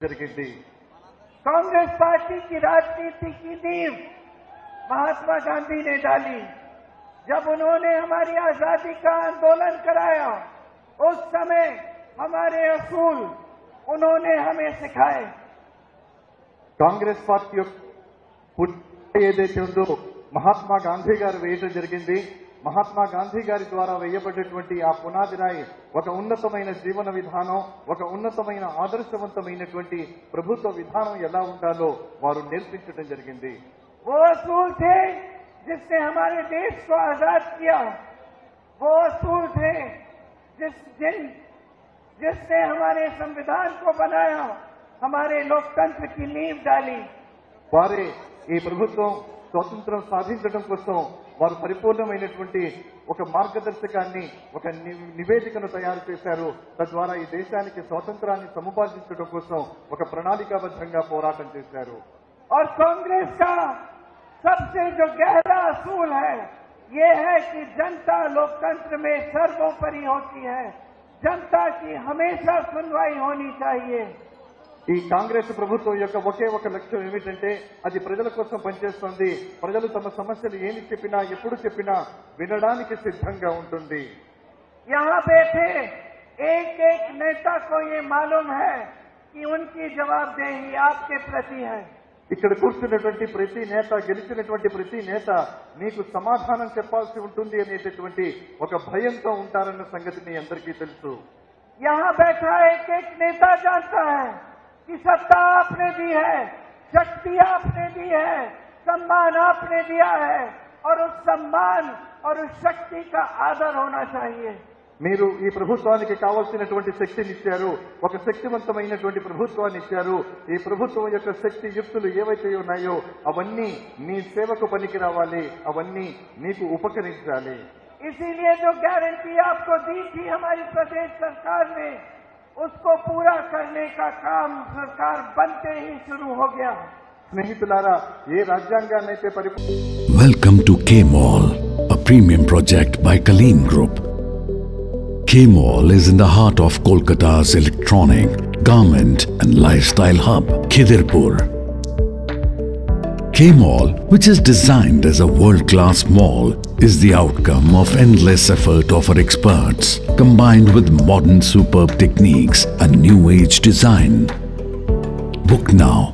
జరిగింది. कांग्रेस पार्टी की राजनीति की नींव महात्मा गांधी ने डाली. जब उन्होंने हमारी आजादी का आंदोलन कराया, उस समय हमारे असूल उन्होंने हमें सिखाए. కాంగ్రెస్ పార్టీ ఏదైతే ఉందో మహాత్మా గాంధీ గారు వేయడం జరిగింది. మహాత్మా గాంధీ గారి ద్వారా వేయబడ్డటువంటి ఆ పునాది రాయి ఒక ఉన్నతమైన జీవన విధానం, ఒక ఉన్నతమైన ఆదర్శవంతమైనటువంటి ప్రభుత్వ విధానం ఎలా ఉండాలో వారు నేర్పించడం జరిగింది. वो असूल थे जिसने हमारे देश को आजाद किया. वो असूल थे जिसने हमारे संविधान को बनाया, हमारे लोकतंत्र की नींव डाली. వారే ఈ ప్రభుత్వం స్వాతంత్రం సాధించడం కోసం వారు పరిపూర్ణమైనటువంటి ఒక మార్గదర్శకాన్ని, ఒక నివేదికను తయారు చేశారు. తద్వారా ఈ దేశానికి స్వాతంత్రాన్ని సముపార్జించడం కోసం ఒక ప్రణాళికాబద్ధంగా పోరాటం చేశారు. और कांग्रेस का सबसे जो गहरा असूल है, ये है कि जनता लोकतंत्र में सर्वोपरि होती है. जनता की हमेशा सुनवाई होनी चाहिए. ఈ కాంగ్రెస్ ప్రభుత్వం యొక్క ఒకే ఒక లక్ష్యం ఏమిటంటే అది ప్రజల కోసం పనిచేస్తుంది. ప్రజలు తమ సమస్యలు ఏమి చెప్పినా, ఎప్పుడు చెప్పినా వినడానికి సిద్ధంగా ఉంటుంది. यहाँ बैठे एक एक नेता को ये मालूम है कि उनकी जवाबदेही आपके प्रति है. ఇక్కడ కూర్చున్నటువంటి ప్రతి నేత, గెలిచినటువంటి ప్రతి నేత మీకు సమాధానం చెప్పాల్సి ఉంటుంది అనేటటువంటి ఒక భయంతో ఉంటారన్న సంగతి మీ అందరికీ తెలుసు. यहाँ बैठा एक एक नेता जानता है कि सत्ता आपने दी है, शक्ति आपने दी है, सम्मान आपने दिया है, और उस सम्मान और उस शक्ति का आदर होना चाहिए. మీరు ఈ ప్రభుత్వానికి కావాల్సినటువంటి శక్తిని ఇచ్చారు, ఒక శక్తివంతమైనటువంటి ప్రభుత్వాన్ని ఇచ్చారు. ఈ ప్రభుత్వం యొక్క శక్తి యుక్తులు ఏవైతే ఉన్నాయో అవన్నీ మీ సేవకు పనికి రావాలి, అవన్నీ మీకు ఉపకరించాలి. इसीलिए जो गारंटी आपको दी थी हमारी प्रदेश सरकार ने, उसको पूरा करने का काम सरकार बनते ही शुरू हो गया. స్నేహితులారా, ఏ రాజ్యాంగాన్నైతే Welcome to K-Mall, a premium project by Kalim Group. K-Mall is in the heart of Kolkata's electronic, garment and lifestyle hub, Khidirpur. K-Mall, which is designed as a world-class mall, is the outcome of endless effort of our experts, combined with modern superb techniques and new age design. Book now